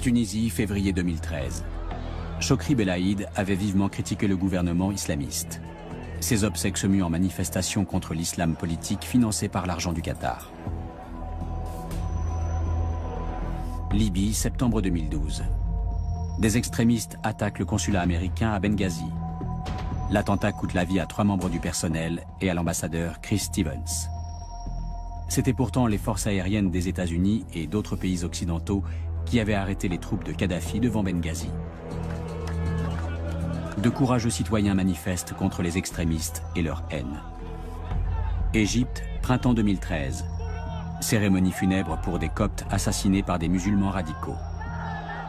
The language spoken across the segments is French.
Tunisie, février 2013. Chokri Belaïd avait vivement critiqué le gouvernement islamiste. Ses obsèques se muent en manifestation contre l'islam politique financé par l'argent du Qatar. Libye, septembre 2012. Des extrémistes attaquent le consulat américain à Benghazi. L'attentat coûte la vie à 3 membres du personnel et à l'ambassadeur Chris Stevens. C'étaient pourtant les forces aériennes des États-Unis et d'autres pays occidentaux qui avaient arrêté les troupes de Kadhafi devant Benghazi. De courageux citoyens manifestent contre les extrémistes et leur haine. Égypte, printemps 2013. Cérémonie funèbre pour des Coptes assassinés par des musulmans radicaux.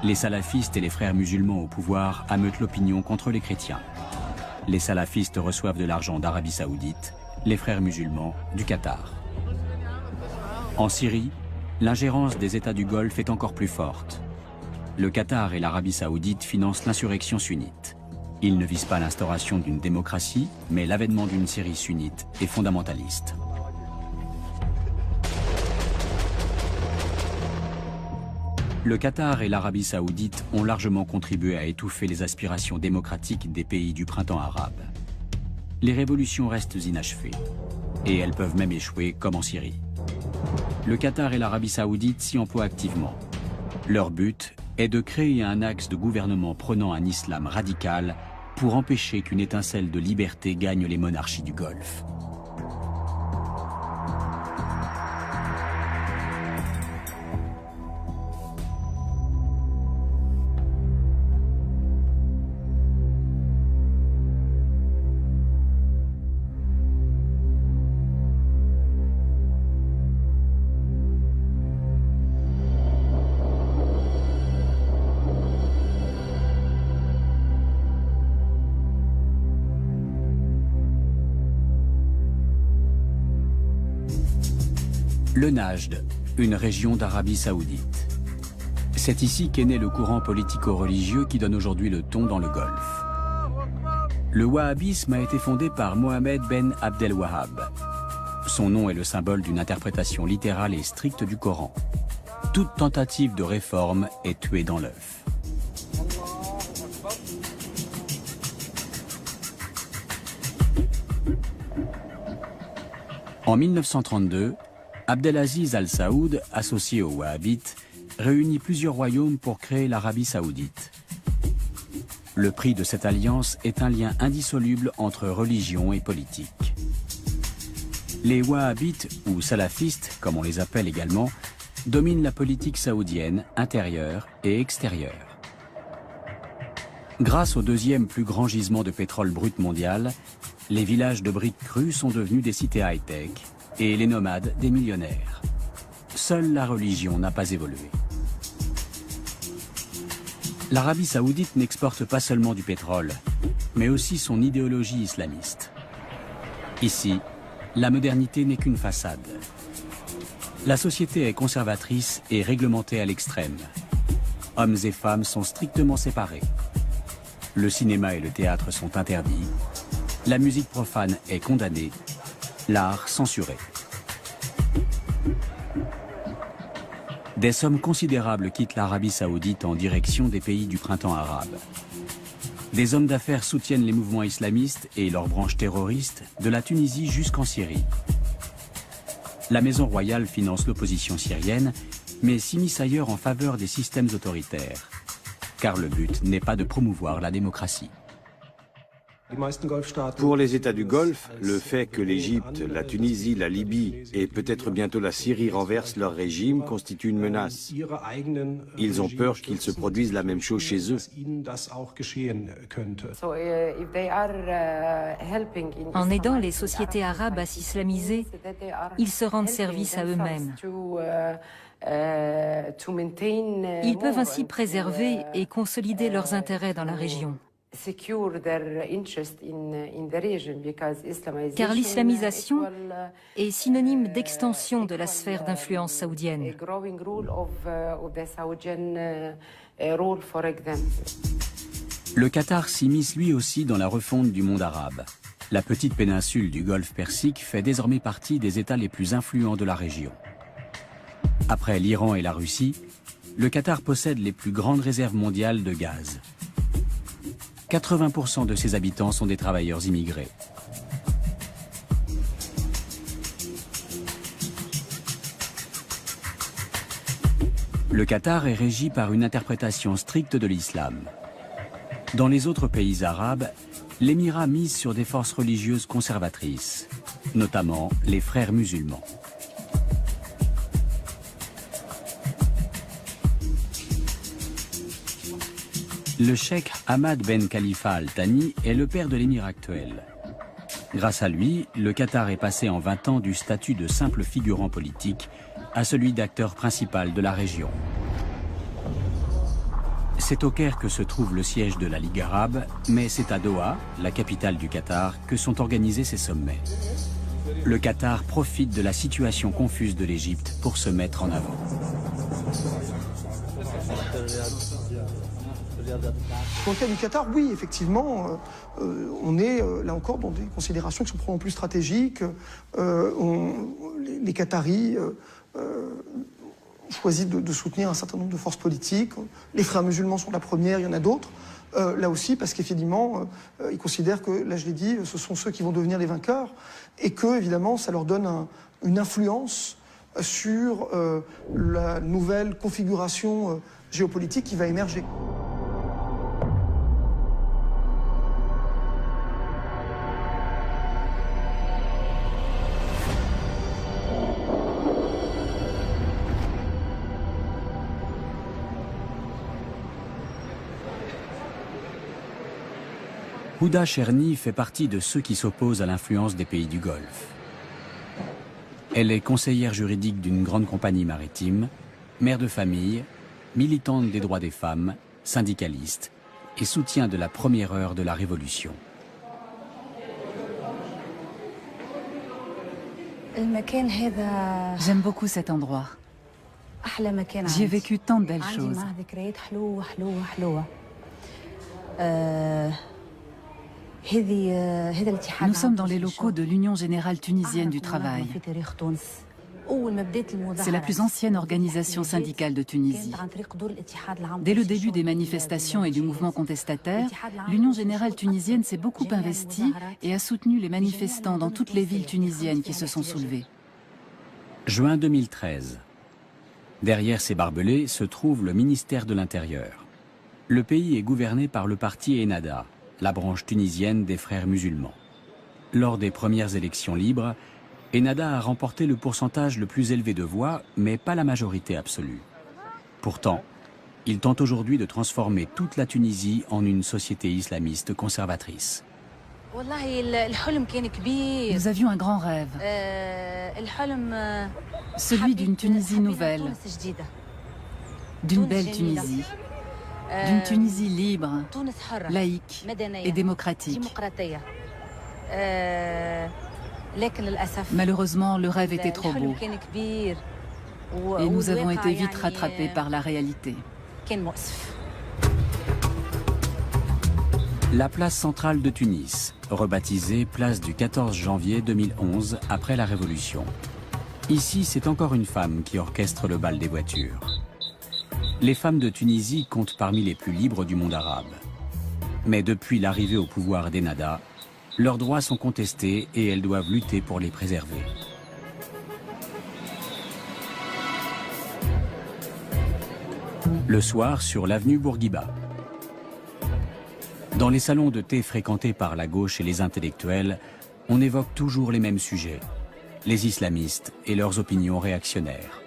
Les salafistes et les frères musulmans au pouvoir ameutent l'opinion contre les chrétiens. Les salafistes reçoivent de l'argent d'Arabie Saoudite, les frères musulmans du Qatar. En Syrie, l'ingérence des États du Golfe est encore plus forte. Le Qatar et l'Arabie Saoudite financent l'insurrection sunnite. Ils ne visent pas l'instauration d'une démocratie, mais l'avènement d'une Syrie sunnite et fondamentaliste. Le Qatar et l'Arabie Saoudite ont largement contribué à étouffer les aspirations démocratiques des pays du printemps arabe. Les révolutions restent inachevées, et elles peuvent même échouer comme en Syrie. Le Qatar et l'Arabie Saoudite s'y emploient activement. Leur but est de créer un axe de gouvernement prônant un islam radical pour empêcher qu'une étincelle de liberté gagne les monarchies du Golfe. Le Najd, une région d'Arabie Saoudite. C'est ici qu'est né le courant politico-religieux qui donne aujourd'hui le ton dans le Golfe. Le wahhabisme a été fondé par Mohammed Ben Abdel Wahhab. Son nom est le symbole d'une interprétation littérale et stricte du Coran. Toute tentative de réforme est tuée dans l'œuf. En 1932, Abdelaziz Al Saoud, associé aux Wahhabites, réunit plusieurs royaumes pour créer l'Arabie Saoudite. Le prix de cette alliance est un lien indissoluble entre religion et politique. Les Wahhabites, ou salafistes, comme on les appelle également, dominent la politique saoudienne intérieure et extérieure. Grâce au deuxième plus grand gisement de pétrole brut mondial, les villages de briques crues sont devenus des cités high-tech et les nomades des millionnaires. Seule la religion n'a pas évolué. L'Arabie Saoudite n'exporte pas seulement du pétrole, mais aussi son idéologie islamiste. Ici, la modernité n'est qu'une façade. La société est conservatrice et réglementée à l'extrême. Hommes et femmes sont strictement séparés. Le cinéma et le théâtre sont interdits. La musique profane est condamnée. L'art censuré. Des sommes considérables quittent l'Arabie Saoudite en direction des pays du printemps arabe. Des hommes d'affaires soutiennent les mouvements islamistes et leurs branches terroristes de la Tunisie jusqu'en Syrie. La Maison royale finance l'opposition syrienne, mais s'immisce ailleurs en faveur des systèmes autoritaires. Car le but n'est pas de promouvoir la démocratie. Pour les États du Golfe, le fait que l'Égypte, la Tunisie, la Libye et peut-être bientôt la Syrie renversent leur régime constitue une menace. Ils ont peur qu'il se produise la même chose chez eux. En aidant les sociétés arabes à s'islamiser, ils se rendent service à eux-mêmes. Ils peuvent ainsi préserver et consolider leurs intérêts dans la région. Car l'islamisation est synonyme d'extension de la sphère d'influence saoudienne. Le Qatar s'immisce lui aussi dans la refonte du monde arabe. La petite péninsule du Golfe Persique fait désormais partie des États les plus influents de la région. Après l'Iran et la Russie, le Qatar possède les plus grandes réserves mondiales de gaz. 80% de ses habitants sont des travailleurs immigrés. Le Qatar est régi par une interprétation stricte de l'islam. Dans les autres pays arabes, l'émirat mise sur des forces religieuses conservatrices, notamment les frères musulmans. Le cheikh Hamad Ben Khalifa Al Thani est le père de l'émir actuel. Grâce à lui, le Qatar est passé en 20 ans du statut de simple figurant politique à celui d'acteur principal de la région. C'est au Caire que se trouve le siège de la Ligue arabe, mais c'est à Doha, la capitale du Qatar, que sont organisés ces sommets. Le Qatar profite de la situation confuse de l'Égypte pour se mettre en avant. Dans le cas du Qatar, oui, effectivement, on est là encore dans des considérations qui sont probablement plus stratégiques. Les Qataris choisi de soutenir un certain nombre de forces politiques. Les frères musulmans sont la première, il y en a d'autres. Là aussi, parce qu'évidemment, ils considèrent que, là je l'ai dit, ce sont ceux qui vont devenir les vainqueurs et que, évidemment, ça leur donne une influence sur la nouvelle configuration géopolitique qui va émerger. Houda Cherni fait partie de ceux qui s'opposent à l'influence des pays du Golfe. Elle est conseillère juridique d'une grande compagnie maritime, mère de famille, militante des droits des femmes, syndicaliste et soutient de la première heure de la Révolution. J'aime beaucoup cet endroit. J'y ai vécu tant de belles choses. Nous sommes dans les locaux de l'Union générale tunisienne du travail. C'est la plus ancienne organisation syndicale de Tunisie. Dès le début des manifestations et du mouvement contestataire, l'Union générale tunisienne s'est beaucoup investie et a soutenu les manifestants dans toutes les villes tunisiennes qui se sont soulevées. Juin 2013. Derrière ces barbelés se trouve le ministère de l'Intérieur. Le pays est gouverné par le parti Ennahda, la branche tunisienne des frères musulmans. Lors des premières élections libres, Ennahda a remporté le pourcentage le plus élevé de voix, mais pas la majorité absolue. Pourtant, il tente aujourd'hui de transformer toute la Tunisie en une société islamiste conservatrice. Nous avions un grand rêve, celui d'une Tunisie nouvelle, d'une belle Tunisie, d'une Tunisie libre, laïque et démocratique. Malheureusement, le rêve était trop beau et nous avons été vite rattrapés par la réalité. La place centrale de Tunis, rebaptisée place du 14 janvier 2011 après la Révolution. Ici, c'est encore une femme qui orchestre le bal des voitures. Les femmes de Tunisie comptent parmi les plus libres du monde arabe. Mais depuis l'arrivée au pouvoir d'Ennahda, leurs droits sont contestés et elles doivent lutter pour les préserver. Le soir, sur l'avenue Bourguiba. Dans les salons de thé fréquentés par la gauche et les intellectuels, on évoque toujours les mêmes sujets, les islamistes et leurs opinions réactionnaires.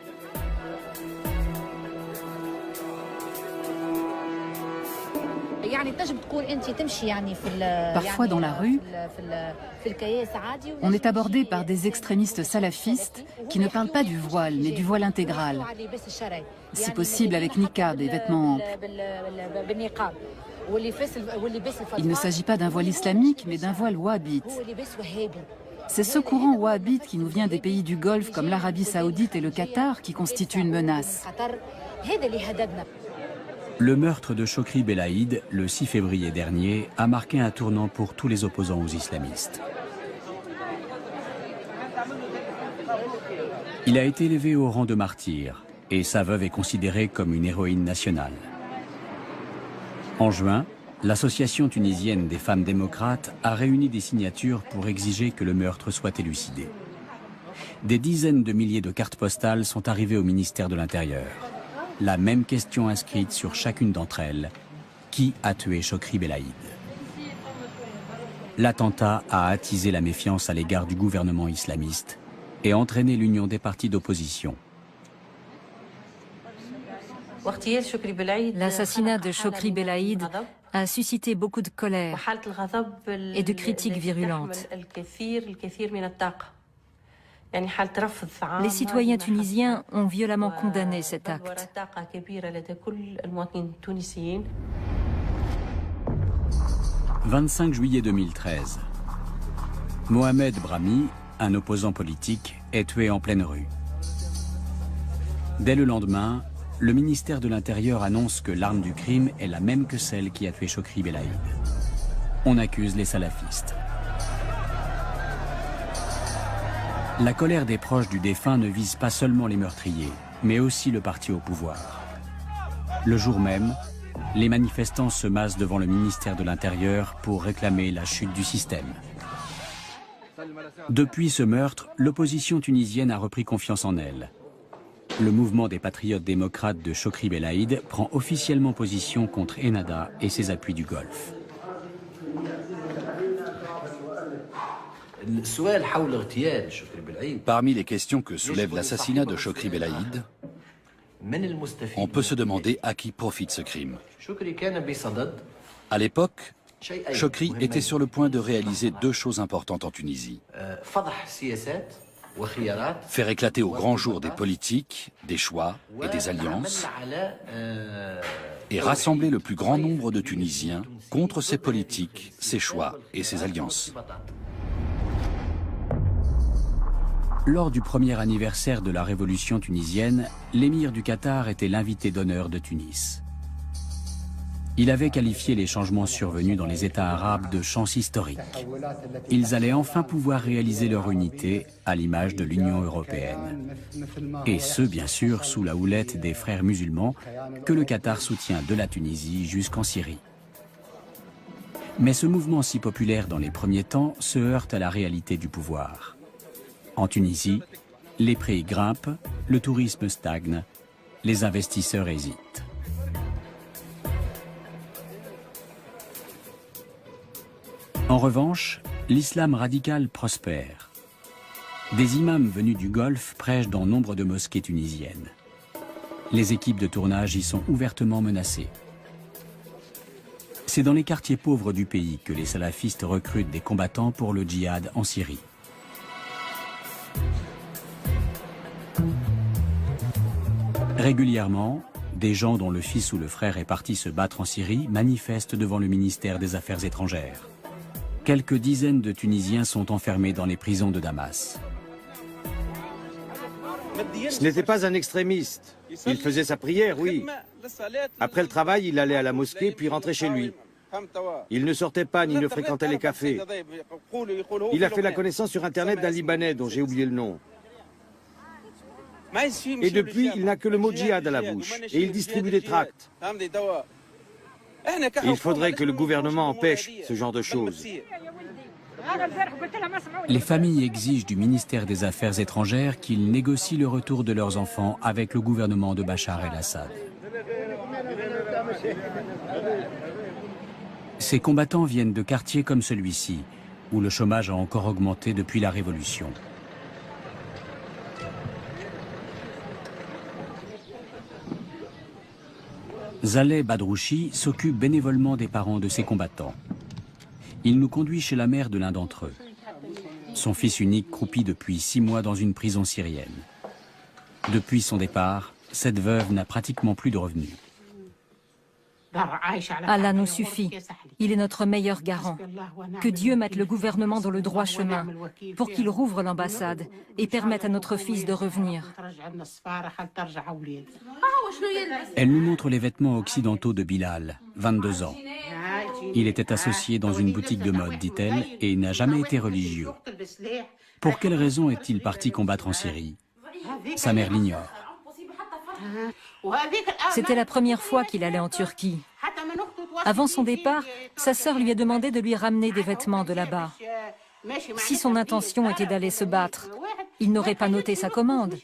Parfois dans la rue, on est abordé par des extrémistes salafistes qui ne parlent pas du voile, mais du voile intégral. Si possible avec niqab et vêtements amples. Il ne s'agit pas d'un voile islamique, mais d'un voile wahhabite. C'est ce courant wahhabite qui nous vient des pays du Golfe comme l'Arabie saoudite et le Qatar qui constitue une menace. Le meurtre de Chokri Belaïd, le 6 février dernier, a marqué un tournant pour tous les opposants aux islamistes. Il a été élevé au rang de martyr et sa veuve est considérée comme une héroïne nationale. En juin, l'Association tunisienne des femmes démocrates a réuni des signatures pour exiger que le meurtre soit élucidé. Des dizaines de milliers de cartes postales sont arrivées au ministère de l'Intérieur. La même question inscrite sur chacune d'entre elles. Qui a tué Chokri Belaïd? L'attentat a attisé la méfiance à l'égard du gouvernement islamiste et entraîné l'union des partis d'opposition. L'assassinat de Chokri Belaïd a suscité beaucoup de colère et de critiques virulentes. Les citoyens tunisiens ont violemment condamné cet acte. « 25 juillet 2013. Mohamed Brahmi, un opposant politique, est tué en pleine rue. Dès le lendemain, le ministère de l'Intérieur annonce que l'arme du crime est la même que celle qui a tué Chokri Belaïd. On accuse les salafistes. La colère des proches du défunt ne vise pas seulement les meurtriers, mais aussi le parti au pouvoir. Le jour même, les manifestants se massent devant le ministère de l'Intérieur pour réclamer la chute du système. Depuis ce meurtre, l'opposition tunisienne a repris confiance en elle. Le mouvement des patriotes démocrates de Chokri Belaïd prend officiellement position contre Ennahda et ses appuis du Golfe. Parmi les questions que soulève l'assassinat de Chokri Belaïd, on peut se demander à qui profite ce crime. À l'époque, Chokri était sur le point de réaliser deux choses importantes en Tunisie. Faire éclater au grand jour des politiques, des choix et des alliances, et rassembler le plus grand nombre de Tunisiens contre ces politiques, ces choix et ces alliances. Lors du premier anniversaire de la révolution tunisienne, l'émir du Qatar était l'invité d'honneur de Tunis. Il avait qualifié les changements survenus dans les États arabes de chance historique. Ils allaient enfin pouvoir réaliser leur unité à l'image de l'Union européenne. Et ce, bien sûr, sous la houlette des frères musulmans que le Qatar soutient de la Tunisie jusqu'en Syrie. Mais ce mouvement si populaire dans les premiers temps se heurte à la réalité du pouvoir. En Tunisie, les prix grimpent, le tourisme stagne, les investisseurs hésitent. En revanche, l'islam radical prospère. Des imams venus du Golfe prêchent dans nombre de mosquées tunisiennes. Les équipes de tournage y sont ouvertement menacées. C'est dans les quartiers pauvres du pays que les salafistes recrutent des combattants pour le djihad en Syrie. Régulièrement, des gens dont le fils ou le frère est parti se battre en Syrie manifestent devant le ministère des Affaires étrangères. Quelques dizaines de Tunisiens sont enfermés dans les prisons de Damas. Ce n'était pas un extrémiste. Il faisait sa prière, oui. Après le travail, il allait à la mosquée puis rentrait chez lui. Il ne sortait pas ni ne fréquentait les cafés. Il a fait la connaissance sur Internet d'un Libanais dont j'ai oublié le nom. Et depuis, il n'a que le mot djihad à la bouche et il distribue des tracts. Il faudrait que le gouvernement empêche ce genre de choses. Les familles exigent du ministère des Affaires étrangères qu'il négocie le retour de leurs enfants avec le gouvernement de Bachar el-Assad. Ces combattants viennent de quartiers comme celui-ci, où le chômage a encore augmenté depuis la Révolution. Zaleh Badrouchi s'occupe bénévolement des parents de ces combattants. Il nous conduit chez la mère de l'un d'entre eux. Son fils unique croupit depuis 6 mois dans une prison syrienne. Depuis son départ, cette veuve n'a pratiquement plus de revenus. Allah nous suffit. Il est notre meilleur garant. Que Dieu mette le gouvernement dans le droit chemin pour qu'il rouvre l'ambassade et permette à notre fils de revenir. Elle nous montre les vêtements occidentaux de Bilal, 22 ans. Il était associé dans une boutique de mode, dit-elle, et n'a jamais été religieux. Pour quelle raison est-il parti combattre en Syrie? Sa mère l'ignore. C'était la première fois qu'il allait en Turquie. Avant son départ, sa sœur lui a demandé de lui ramener des vêtements de là-bas. Si son intention était d'aller se battre, il n'aurait pas noté sa commande.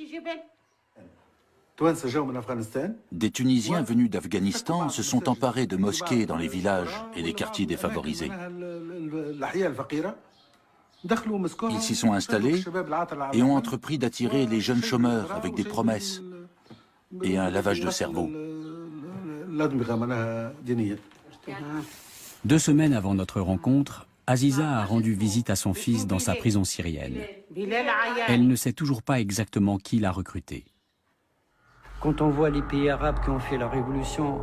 Des Tunisiens venus d'Afghanistan se sont emparés de mosquées dans les villages et les quartiers défavorisés. Ils s'y sont installés et ont entrepris d'attirer les jeunes chômeurs avec des promesses et un lavage de cerveau. 2 semaines avant notre rencontre, Aziza a rendu visite à son fils dans sa prison syrienne. Elle ne sait toujours pas exactement qui l'a recruté. Quand on voit les pays arabes qui ont fait la révolution,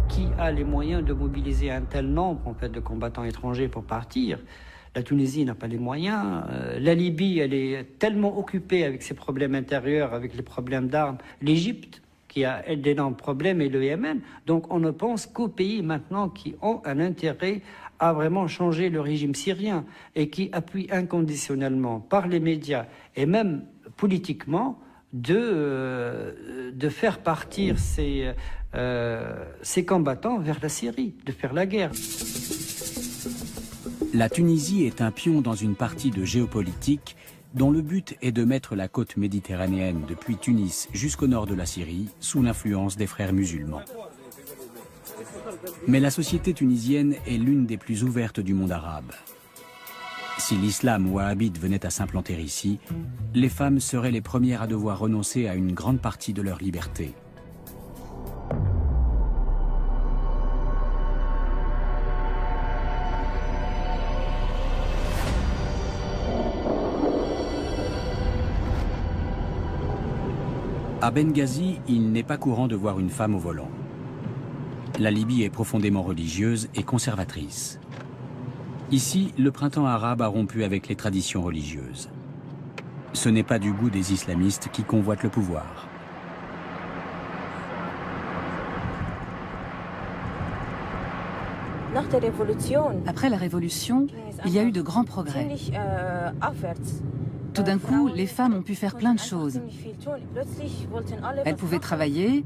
qui a les moyens de mobiliser un tel nombre en fait, de combattants étrangers pour partir? La Tunisie n'a pas les moyens. La Libye, elle est tellement occupée avec ses problèmes intérieurs, avec les problèmes d'armes. L'Égypte, qui a d'énormes problèmes, et le Yémen. Donc on ne pense qu'aux pays maintenant qui ont un intérêt à vraiment changer le régime syrien et qui appuient inconditionnellement par les médias et même politiquement de faire partir ces combattants vers la Syrie, de faire la guerre. La Tunisie est un pion dans une partie de géopolitique dont le but est de mettre la côte méditerranéenne depuis Tunis jusqu'au nord de la Syrie sous l'influence des frères musulmans. Mais la société tunisienne est l'une des plus ouvertes du monde arabe. Si l'islam wahhabite venait à s'implanter ici, les femmes seraient les premières à devoir renoncer à une grande partie de leur liberté. À Benghazi, il n'est pas courant de voir une femme au volant. La Libye est profondément religieuse et conservatrice. Ici, le printemps arabe a rompu avec les traditions religieuses. Ce n'est pas du goût des islamistes qui convoitent le pouvoir. Après la Révolution, il y a eu de grands progrès. Tout d'un coup, les femmes ont pu faire plein de choses. Elles pouvaient travailler,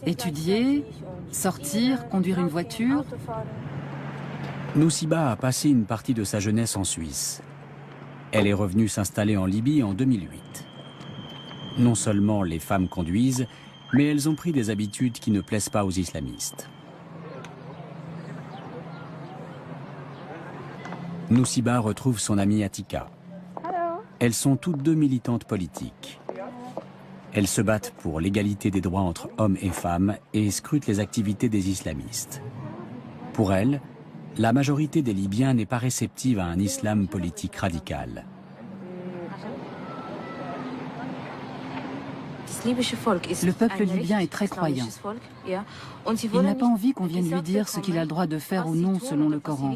étudier, sortir, conduire une voiture. Nousiba a passé une partie de sa jeunesse en Suisse. Elle est revenue s'installer en Libye en 2008. Non seulement les femmes conduisent, mais elles ont pris des habitudes qui ne plaisent pas aux islamistes. Nousiba retrouve son amie Atika. Elles sont toutes deux militantes politiques. Elles se battent pour l'égalité des droits entre hommes et femmes et scrutent les activités des islamistes. Pour elles, la majorité des Libyens n'est pas réceptive à un islam politique radical. Le peuple libyen est très croyant. Il n'a pas envie qu'on vienne lui dire ce qu'il a le droit de faire ou non selon le Coran.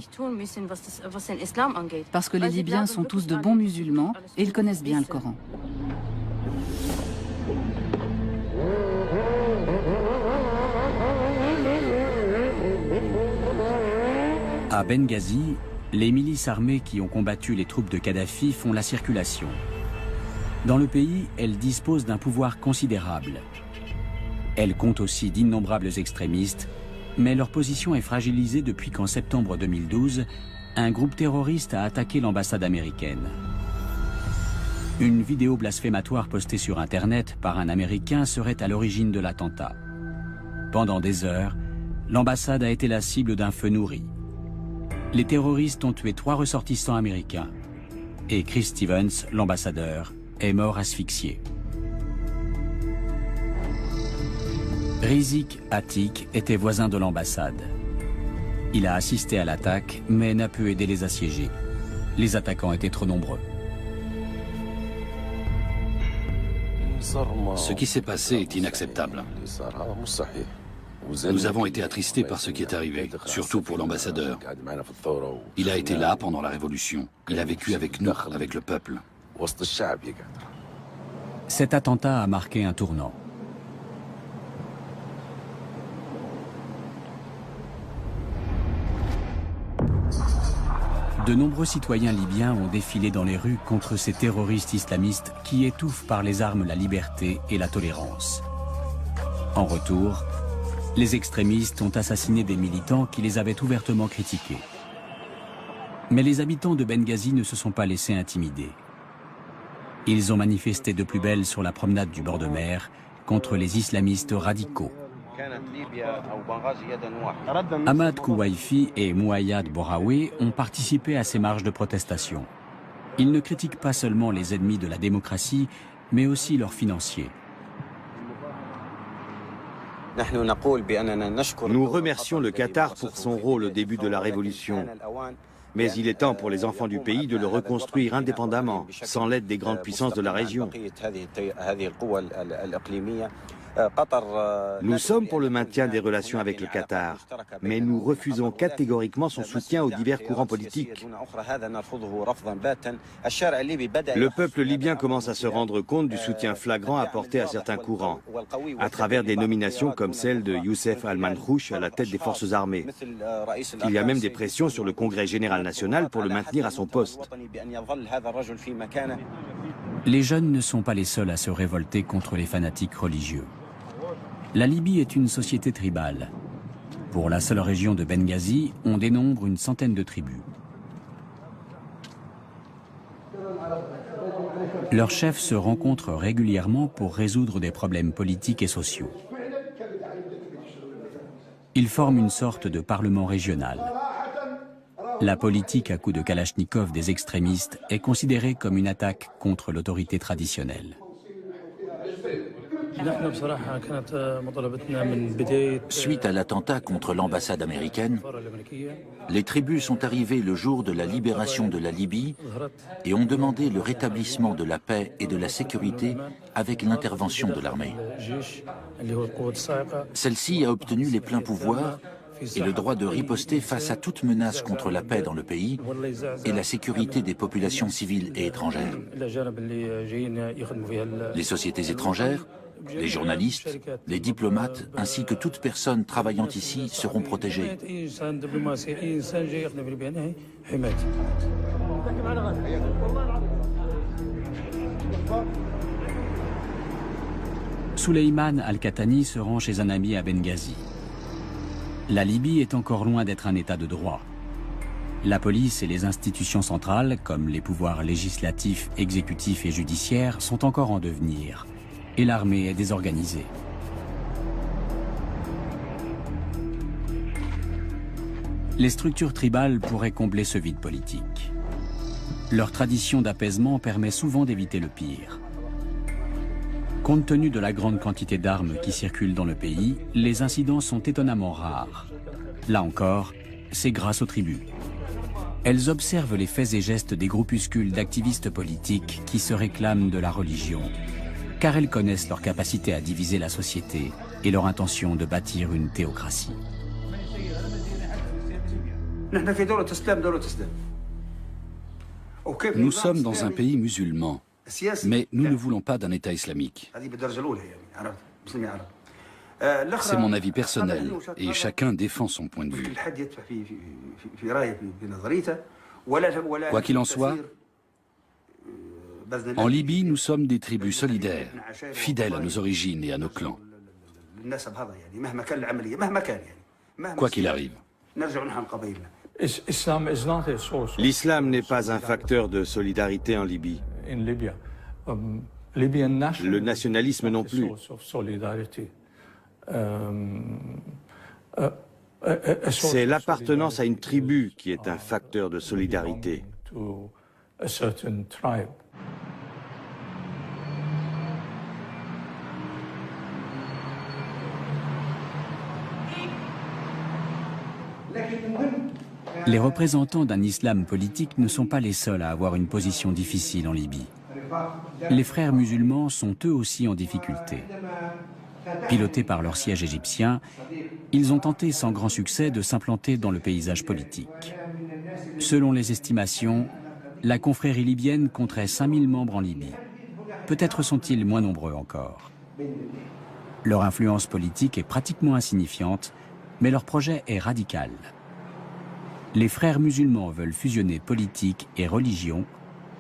Parce que les Libyens sont tous de bons musulmans et ils connaissent bien le Coran. À Benghazi, les milices armées qui ont combattu les troupes de Kadhafi font la circulation. Dans le pays, elles disposent d'un pouvoir considérable. Elles comptent aussi d'innombrables extrémistes, mais leur position est fragilisée depuis qu'en septembre 2012, un groupe terroriste a attaqué l'ambassade américaine. Une vidéo blasphématoire postée sur Internet par un Américain serait à l'origine de l'attentat. Pendant des heures, l'ambassade a été la cible d'un feu nourri. Les terroristes ont tué 3 ressortissants américains. Et Chris Stevens, l'ambassadeur, est mort asphyxié. Rizik Atik était voisin de l'ambassade. Il a assisté à l'attaque, mais n'a pu aider les assiégés. Les attaquants étaient trop nombreux. Ce qui s'est passé est inacceptable. Nous avons été attristés par ce qui est arrivé, surtout pour l'ambassadeur. Il a été là pendant la Révolution. Il a vécu avec nous, avec le peuple. Cet attentat a marqué un tournant. De nombreux citoyens libyens ont défilé dans les rues contre ces terroristes islamistes qui étouffent par les armes la liberté et la tolérance. En retour, les extrémistes ont assassiné des militants qui les avaient ouvertement critiqués. Mais les habitants de Benghazi ne se sont pas laissés intimider. Ils ont manifesté de plus belle sur la promenade du bord de mer contre les islamistes radicaux. Ahmad Kouwaifi et Mouayyad Boraoui ont participé à ces marches de protestation. Ils ne critiquent pas seulement les ennemis de la démocratie, mais aussi leurs financiers. Nous remercions le Qatar pour son rôle au début de la révolution. Mais il est temps pour les enfants du pays de le reconstruire indépendamment, sans l'aide des grandes puissances de la région. Nous sommes pour le maintien des relations avec le Qatar, mais nous refusons catégoriquement son soutien aux divers courants politiques. Le peuple libyen commence à se rendre compte du soutien flagrant apporté à certains courants, à travers des nominations comme celle de Youssef Al-Manhouch à la tête des forces armées. Il y a même des pressions sur le Congrès général national pour le maintenir à son poste. Les jeunes ne sont pas les seuls à se révolter contre les fanatiques religieux. La Libye est une société tribale. Pour la seule région de Benghazi, on dénombre une centaine de tribus. Leurs chefs se rencontrent régulièrement pour résoudre des problèmes politiques et sociaux. Ils forment une sorte de parlement régional. La politique à coups de Kalachnikov des extrémistes est considérée comme une attaque contre l'autorité traditionnelle. Suite à l'attentat contre l'ambassade américaine, les tribus sont arrivées le jour de la libération de la Libye et ont demandé le rétablissement de la paix et de la sécurité avec l'intervention de l'armée. Celle-ci a obtenu les pleins pouvoirs et le droit de riposter face à toute menace contre la paix dans le pays et la sécurité des populations civiles et étrangères. Les sociétés étrangères, les journalistes, les diplomates, ainsi que toute personne travaillant ici seront protégés. Souleyman Al-Qahtani se rend chez un ami à Benghazi. La Libye est encore loin d'être un état de droit. La police et les institutions centrales, comme les pouvoirs législatifs, exécutifs et judiciaires, sont encore en devenir. Et l'armée est désorganisée. Les structures tribales pourraient combler ce vide politique. Leur tradition d'apaisement permet souvent d'éviter le pire. Compte tenu de la grande quantité d'armes qui circulent dans le pays, les incidents sont étonnamment rares. Là encore, c'est grâce aux tribus. Elles observent les faits et gestes des groupuscules d'activistes politiques qui se réclament de la religion, car elles connaissent leur capacité à diviser la société et leur intention de bâtir une théocratie. Nous sommes dans un pays musulman, mais nous ne voulons pas d'un État islamique. C'est mon avis personnel, et chacun défend son point de vue. Quoi qu'il en soit, en Libye, nous sommes des tribus solidaires, fidèles à nos origines et à nos clans. Quoi qu'il arrive. L'islam n'est pas un facteur de solidarité en Libye. Le nationalisme non plus. C'est l'appartenance à une tribu qui est un facteur de solidarité. Les représentants d'un islam politique ne sont pas les seuls à avoir une position difficile en Libye. Les frères musulmans sont eux aussi en difficulté. Pilotés par leur siège égyptien, ils ont tenté sans grand succès de s'implanter dans le paysage politique. Selon les estimations, la confrérie libyenne compterait 5000 membres en Libye. Peut-être sont-ils moins nombreux encore. Leur influence politique est pratiquement insignifiante, mais leur projet est radical. Les frères musulmans veulent fusionner politique et religion,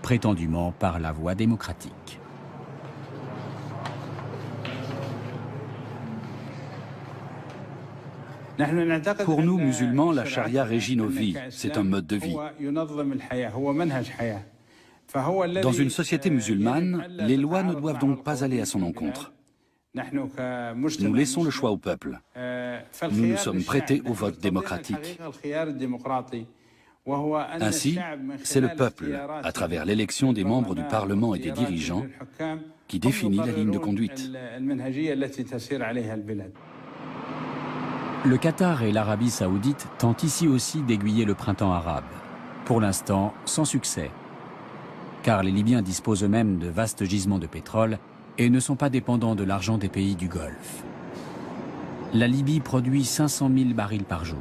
prétendument par la voie démocratique. Pour nous, musulmans, la charia régit nos vies. C'est un mode de vie. Dans une société musulmane, les lois ne doivent donc pas aller à son encontre. Nous laissons le choix au peuple. Nous nous sommes prêtés au vote démocratique. Ainsi, c'est le peuple, à travers l'élection des membres du Parlement et des dirigeants, qui définit la ligne de conduite. Le Qatar et l'Arabie saoudite tentent ici aussi d'aiguiller le printemps arabe. Pour l'instant, sans succès. Car les Libyens disposent eux-mêmes de vastes gisements de pétrole et ne sont pas dépendants de l'argent des pays du Golfe. La Libye produit 500 000 barils par jour.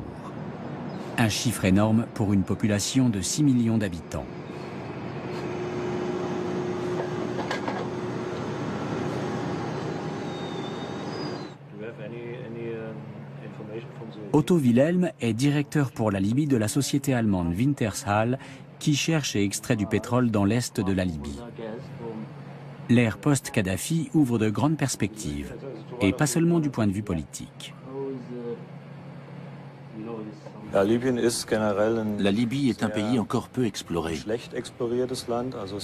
Un chiffre énorme pour une population de 6 millions d'habitants. Otto Wilhelm est directeur pour la Libye de la société allemande Wintershall qui cherche et extrait du pétrole dans l'est de la Libye. L'ère post-Kadhafi ouvre de grandes perspectives, et pas seulement du point de vue politique. La Libye est un pays encore peu exploré.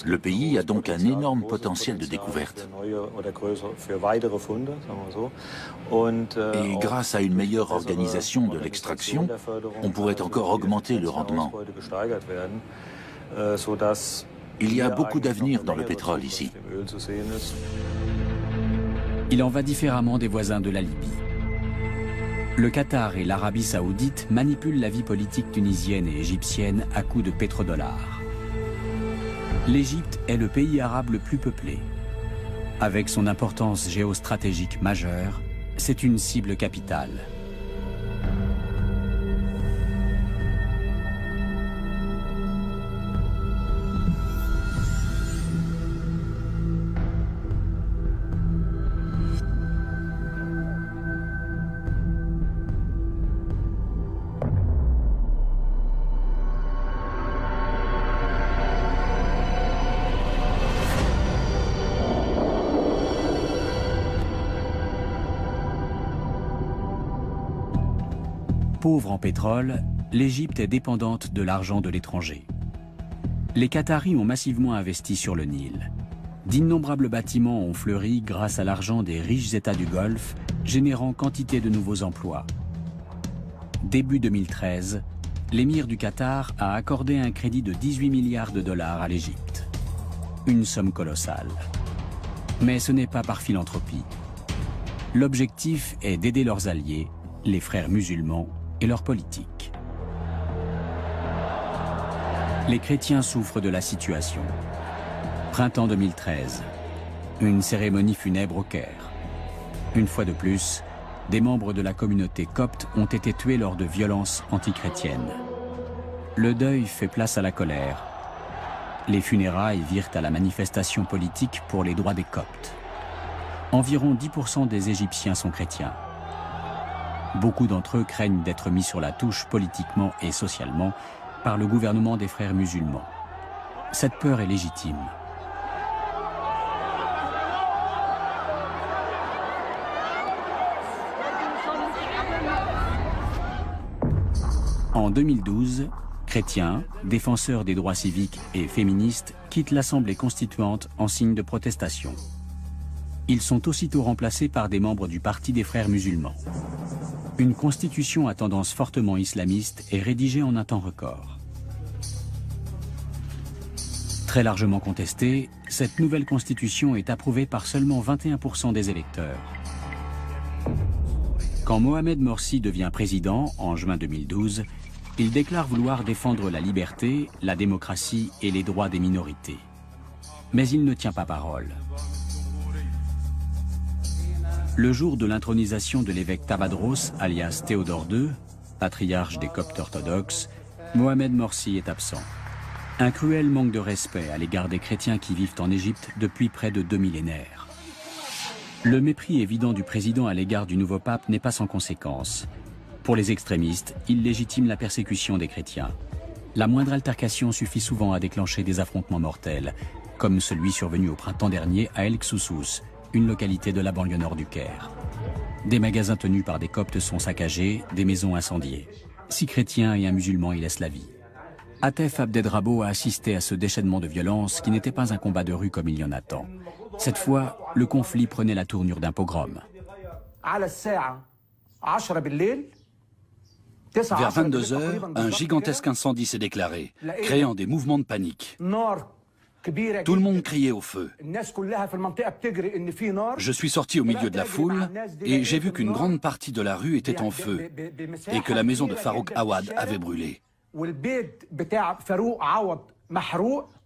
Le pays a donc un énorme potentiel de découverte. Et grâce à une meilleure organisation de l'extraction, on pourrait encore augmenter le rendement. Il y a beaucoup d'avenir dans le pétrole ici. Il en va différemment des voisins de la Libye. Le Qatar et l'Arabie saoudite manipulent la vie politique tunisienne et égyptienne à coups de pétrodollars. L'Égypte est le pays arabe le plus peuplé. Avec son importance géostratégique majeure, c'est une cible capitale. Pauvre en pétrole, l'Égypte est dépendante de l'argent de l'étranger. Les Qataris ont massivement investi sur le Nil. D'innombrables bâtiments ont fleuri grâce à l'argent des riches États du Golfe, générant quantité de nouveaux emplois. Début 2013, l'émir du Qatar a accordé un crédit de 18 milliards de dollars à l'Égypte. Une somme colossale. Mais ce n'est pas par philanthropie. L'objectif est d'aider leurs alliés, les frères musulmans, et leur politique. Les chrétiens souffrent de la situation. Printemps 2013. Une cérémonie funèbre au Caire. Une fois de plus, des membres de la communauté copte ont été tués lors de violences antichrétiennes. Le deuil fait place à la colère. Les funérailles virent à la manifestation politique pour les droits des coptes. Environ 10% des Égyptiens sont chrétiens. Beaucoup d'entre eux craignent d'être mis sur la touche politiquement et socialement par le gouvernement des frères musulmans. Cette peur est légitime. En 2012, chrétiens, défenseurs des droits civiques et féministes quittent l'Assemblée constituante en signe de protestation. Ils sont aussitôt remplacés par des membres du Parti des frères musulmans. Une constitution à tendance fortement islamiste est rédigée en un temps record. Très largement contestée, cette nouvelle constitution est approuvée par seulement 21% des électeurs. Quand Mohamed Morsi devient président, en juin 2012, il déclare vouloir défendre la liberté, la démocratie et les droits des minorités. Mais il ne tient pas parole. Le jour de l'intronisation de l'évêque Tavadros, alias Théodore II, patriarche des Coptes orthodoxes, Mohamed Morsi est absent. Un cruel manque de respect à l'égard des chrétiens qui vivent en Égypte depuis près de 2 millénaires. Le mépris évident du président à l'égard du nouveau pape n'est pas sans conséquence. Pour les extrémistes, il légitime la persécution des chrétiens. La moindre altercation suffit souvent à déclencher des affrontements mortels, comme celui survenu au printemps dernier à El Ksoussous, une localité de la banlieue nord du Caire. Des magasins tenus par des coptes sont saccagés, des maisons incendiées. 6 chrétiens et un musulman y laissent la vie. Atef Abdedrabo a assisté à ce déchaînement de violence qui n'était pas un combat de rue comme il y en a tant. Cette fois, le conflit prenait la tournure d'un pogrom. Vers 22 h, un gigantesque incendie s'est déclaré, créant des mouvements de panique. Tout le monde criait au feu. Je suis sorti au milieu de la foule et j'ai vu qu'une grande partie de la rue était en feu et que la maison de Farouk Awad avait brûlé.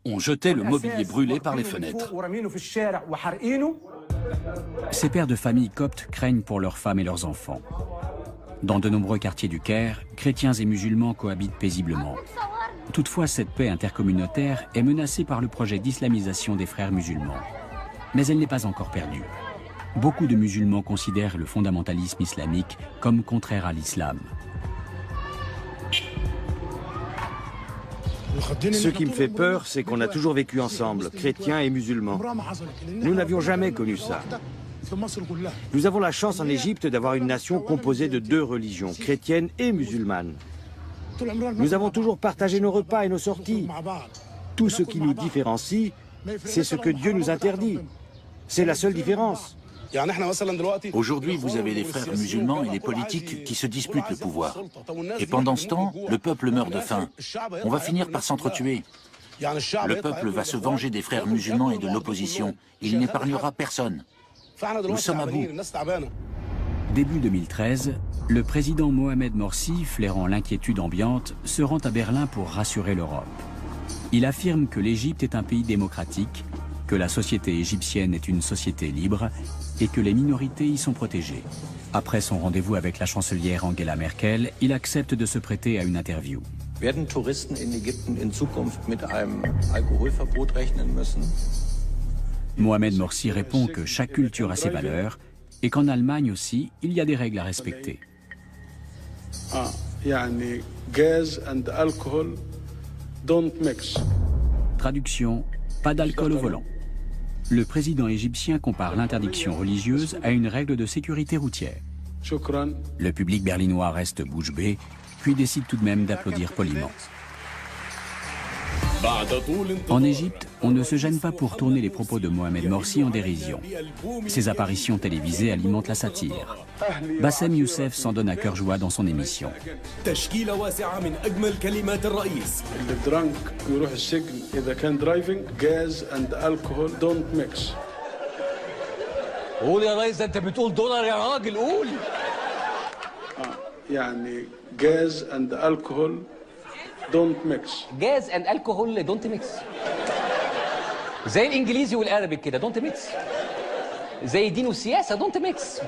On jetait le mobilier brûlé par les fenêtres. Ces pères de famille coptes craignent pour leurs femmes et leurs enfants. Dans de nombreux quartiers du Caire, chrétiens et musulmans cohabitent paisiblement. Toutefois, cette paix intercommunautaire est menacée par le projet d'islamisation des frères musulmans. Mais elle n'est pas encore perdue. Beaucoup de musulmans considèrent le fondamentalisme islamique comme contraire à l'islam. Ce qui me fait peur, c'est qu'on a toujours vécu ensemble, chrétiens et musulmans. Nous n'avions jamais connu ça. Nous avons la chance en Égypte d'avoir une nation composée de 2 religions, chrétienne et musulmane. Nous avons toujours partagé nos repas et nos sorties. Tout ce qui nous différencie, c'est ce que Dieu nous interdit. C'est la seule différence. Aujourd'hui, vous avez les frères musulmans et les politiques qui se disputent le pouvoir. Et pendant ce temps, le peuple meurt de faim. On va finir par s'entretuer. Le peuple va se venger des frères musulmans et de l'opposition. Il n'épargnera personne. Nous sommes à bout. Début 2013, le président Mohamed Morsi, flairant l'inquiétude ambiante, se rend à Berlin pour rassurer l'Europe. Il affirme que l'Égypte est un pays démocratique, que la société égyptienne est une société libre et que les minorités y sont protégées. Après son rendez-vous avec la chancelière Angela Merkel, il accepte de se prêter à une interview. Werden Touristen in Ägypten in Zukunft mit einem Alkoholverbot rechnen müssen? Mohamed Morsi répond que chaque culture a ses valeurs et qu'en Allemagne aussi, il y a des règles à respecter. Traduction, pas d'alcool au volant. Le président égyptien compare l'interdiction religieuse à une règle de sécurité routière. Le public berlinois reste bouche bée, puis décide tout de même d'applaudir poliment. En Égypte, on ne se gêne pas pour tourner les propos de Mohamed Morsi en dérision. Ses apparitions télévisées alimentent la satire. Bassem Youssef s'en donne à cœur joie dans son émission. don't mix. Gas and alcohol don't mix. زي الانجليزي والعربي كده don't mix. زي الدين والسياسه don't mix.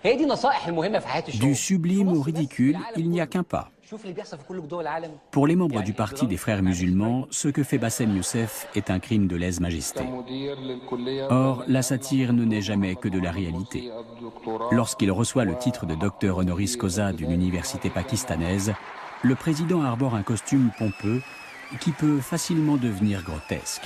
هي دي نصائح المهمه في حياه الشعوب. Du sublime au ridicule, il n'y a qu'un pas. Pour les membres du parti des frères musulmans, ce que fait Bassem Youssef est un crime de lèse-majesté. Or, la satire ne naît jamais que de la réalité. Lorsqu'il reçoit le titre de docteur honoris causa d'une université pakistanaise, le président arbore un costume pompeux qui peut facilement devenir grotesque.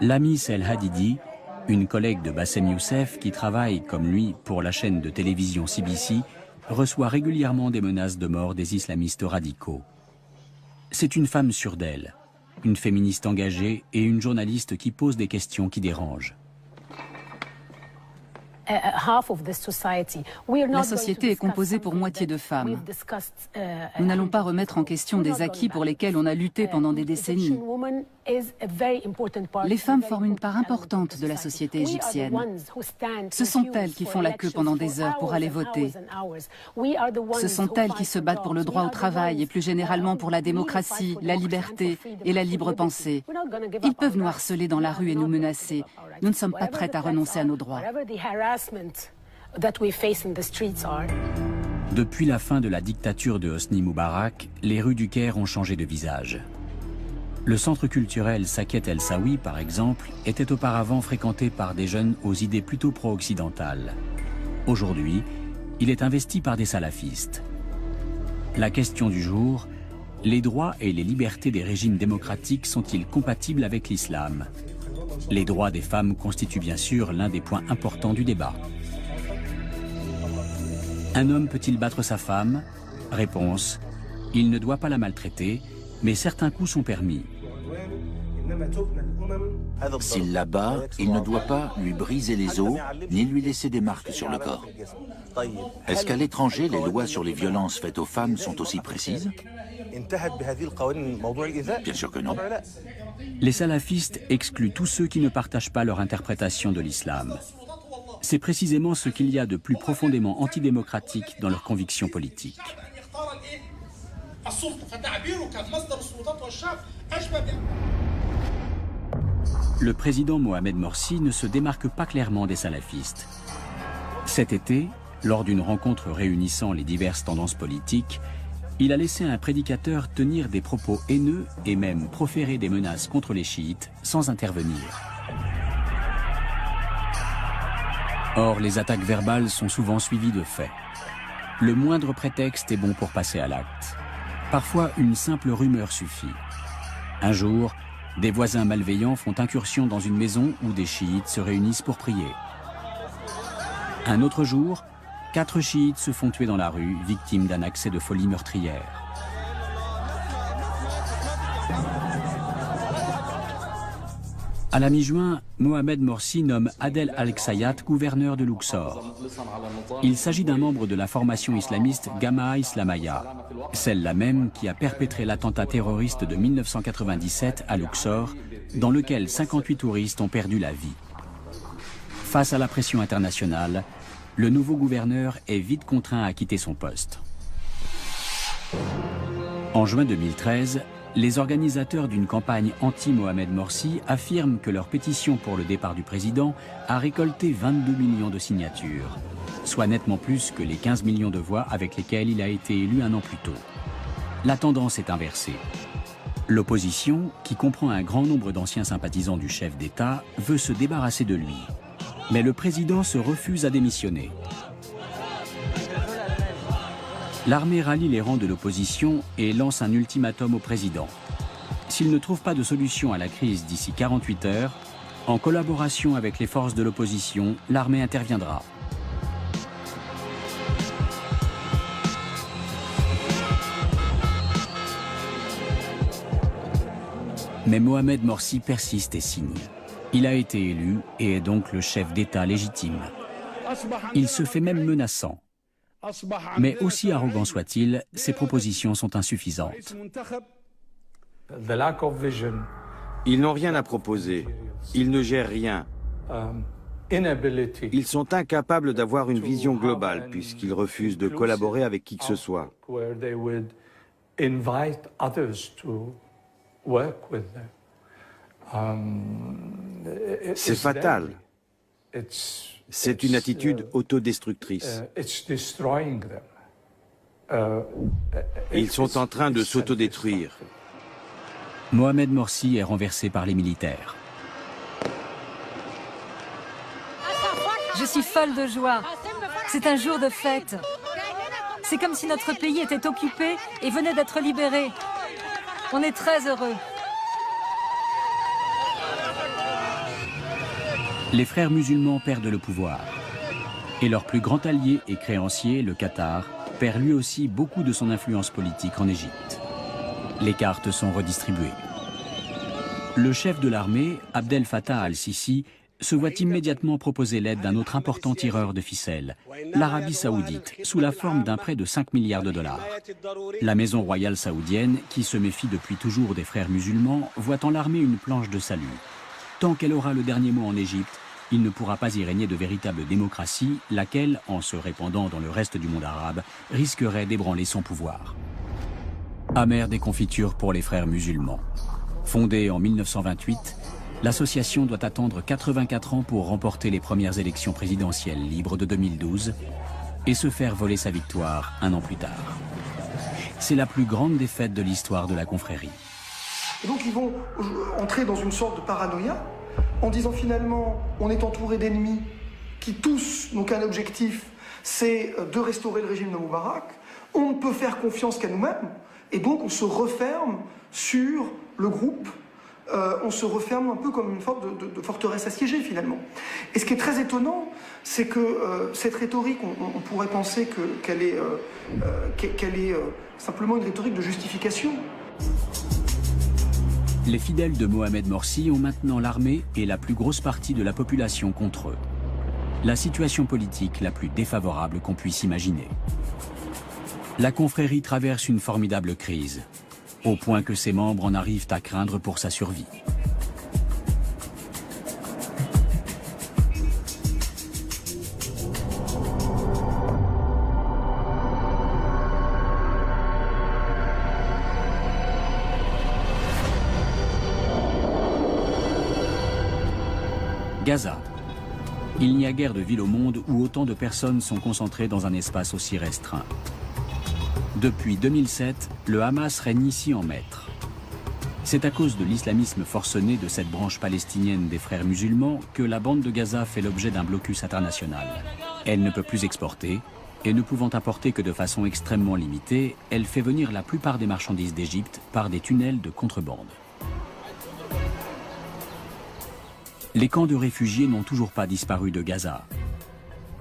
Lamis El Hadidi, une collègue de Bassem Youssef qui travaille comme lui pour la chaîne de télévision CBC, reçoit régulièrement des menaces de mort des islamistes radicaux. C'est une femme sûre d'elle, une féministe engagée et une journaliste qui pose des questions qui dérangent. La société est composée pour moitié de femmes. Nous n'allons pas remettre en question des acquis pour lesquels on a lutté pendant des décennies. Les femmes forment une part importante de la société égyptienne. Ce sont elles qui font la queue pendant des heures pour aller voter. Ce sont elles qui se battent pour le droit au travail et plus généralement pour la démocratie, la liberté et la libre pensée. Ils peuvent nous harceler dans la rue et nous menacer. Nous ne sommes pas prêtes à renoncer à nos droits. Depuis la fin de la dictature de Hosni Moubarak, les rues du Caire ont changé de visage. Le centre culturel Saket El Sawi, par exemple, était auparavant fréquenté par des jeunes aux idées plutôt pro-occidentales. Aujourd'hui, il est investi par des salafistes. La question du jour, les droits et les libertés des régimes démocratiques sont-ils compatibles avec l'islam? Les droits des femmes constituent bien sûr l'un des points importants du débat. Un homme peut-il battre sa femme? Réponse: il ne doit pas la maltraiter, mais certains coups sont permis. S'il la bat, il ne doit pas lui briser les os, ni lui laisser des marques sur le corps. Est-ce qu'à l'étranger, les lois sur les violences faites aux femmes sont aussi précises? Bien sûr que non. Les salafistes excluent tous ceux qui ne partagent pas leur interprétation de l'islam. C'est précisément ce qu'il y a de plus profondément antidémocratique dans leurs convictions politiques. Le président Mohamed Morsi ne se démarque pas clairement des salafistes. Cet été, lors d'une rencontre réunissant les diverses tendances politiques, il a laissé un prédicateur tenir des propos haineux et même proférer des menaces contre les chiites sans intervenir. Or, les attaques verbales sont souvent suivies de faits. Le moindre prétexte est bon pour passer à l'acte. Parfois, une simple rumeur suffit. Un jour, des voisins malveillants font incursion dans une maison où des chiites se réunissent pour prier. Un autre jour, 4 chiites se font tuer dans la rue, victimes d'un accès de folie meurtrière. À la mi-juin, Mohamed Morsi nomme Adel Al-Ksayat gouverneur de Luxor. Il s'agit d'un membre de la formation islamiste Jama'a Islamaya, celle-là même qui a perpétré l'attentat terroriste de 1997 à Luxor, dans lequel 58 touristes ont perdu la vie. Face à la pression internationale, le nouveau gouverneur est vite contraint à quitter son poste. En juin 2013, les organisateurs d'une campagne anti-Mohamed Morsi affirment que leur pétition pour le départ du président a récolté 22 millions de signatures, soit nettement plus que les 15 millions de voix avec lesquelles il a été élu un an plus tôt. La tendance est inversée. L'opposition, qui comprend un grand nombre d'anciens sympathisants du chef d'État, veut se débarrasser de lui. Mais le président se refuse à démissionner. L'armée rallie les rangs de l'opposition et lance un ultimatum au président. S'il ne trouve pas de solution à la crise d'ici 48 heures, en collaboration avec les forces de l'opposition, l'armée interviendra. Mais Mohamed Morsi persiste et signe. Il a été élu et est donc le chef d'État légitime. Il se fait même menaçant. Mais aussi arrogant soit-il, ses propositions sont insuffisantes. Ils n'ont rien à proposer. Ils ne gèrent rien. Ils sont incapables d'avoir une vision globale puisqu'ils refusent de collaborer avec qui que ce soit. C'est fatal. C'est une attitude autodestructrice. Ils sont en train de s'autodétruire. Mohamed Morsi est renversé par les militaires. Je suis folle de joie. C'est un jour de fête. C'est comme si notre pays était occupé et venait d'être libéré. On est très heureux. Les frères musulmans perdent le pouvoir. Et leur plus grand allié et créancier, le Qatar, perd lui aussi beaucoup de son influence politique en Égypte. Les cartes sont redistribuées. Le chef de l'armée, Abdel Fattah al-Sisi, se voit immédiatement proposer l'aide d'un autre important tireur de ficelles, l'Arabie saoudite, sous la forme d'un prêt de 5 milliards de dollars. La maison royale saoudienne, qui se méfie depuis toujours des frères musulmans, voit en l'armée une planche de salut. Tant qu'elle aura le dernier mot en Égypte, il ne pourra pas y régner de véritable démocratie, laquelle, en se répandant dans le reste du monde arabe, risquerait d'ébranler son pouvoir. Amère déconfiture pour les frères musulmans. Fondée en 1928, l'association doit attendre 84 ans pour remporter les premières élections présidentielles libres de 2012 et se faire voler sa victoire un an plus tard. C'est la plus grande défaite de l'histoire de la confrérie. Et donc ils vont entrer dans une sorte de paranoïa en disant finalement on est entouré d'ennemis qui tous n'ont qu'un objectif, c'est de restaurer le régime de Moubarak. on ne peut faire confiance qu'à nous-mêmes, et donc on se referme sur le groupe, on se referme un peu comme une sorte de forteresse assiégée finalement. Et ce qui est très étonnant, c'est que cette rhétorique, on pourrait penser qu'elle est simplement une rhétorique de justification. Les fidèles de Mohamed Morsi ont maintenant l'armée et la plus grosse partie de la population contre eux. La situation politique la plus défavorable qu'on puisse imaginer. La confrérie traverse une formidable crise, au point que ses membres en arrivent à craindre pour sa survie. Gaza. Il n'y a guère de ville au monde où autant de personnes sont concentrées dans un espace aussi restreint. Depuis 2007, le Hamas règne ici en maître. C'est à cause de l'islamisme forcené de cette branche palestinienne des frères musulmans que la bande de Gaza fait l'objet d'un blocus international. Elle ne peut plus exporter, et ne pouvant apporter que de façon extrêmement limitée, elle fait venir la plupart des marchandises d'Égypte par des tunnels de contrebande. Les camps de réfugiés n'ont toujours pas disparu de Gaza.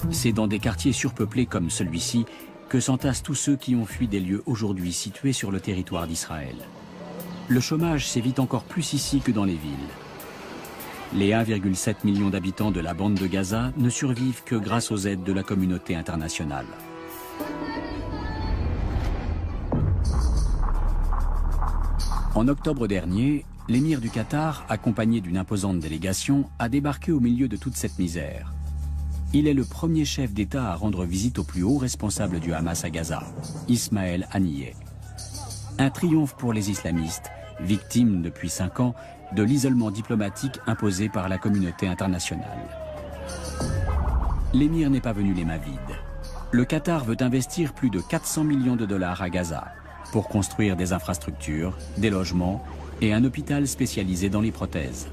C'est dans des quartiers surpeuplés comme celui-ci que s'entassent tous ceux qui ont fui des lieux aujourd'hui situés sur le territoire d'Israël. Le chômage sévit encore plus ici que dans les villes. Les 1,7 million d'habitants de la bande de Gaza ne survivent que grâce aux aides de la communauté internationale. En octobre dernier, l'émir du Qatar, accompagné d'une imposante délégation, a débarqué au milieu de toute cette misère. Il est le premier chef d'État à rendre visite au plus haut responsable du Hamas à Gaza, Ismaël Haniyeh. Un triomphe pour les islamistes, victimes depuis 5 ans de l'isolement diplomatique imposé par la communauté internationale. L'émir n'est pas venu les mains vides. Le Qatar veut investir plus de 400 millions de dollars à Gaza pour construire des infrastructures, des logements et un hôpital spécialisé dans les prothèses.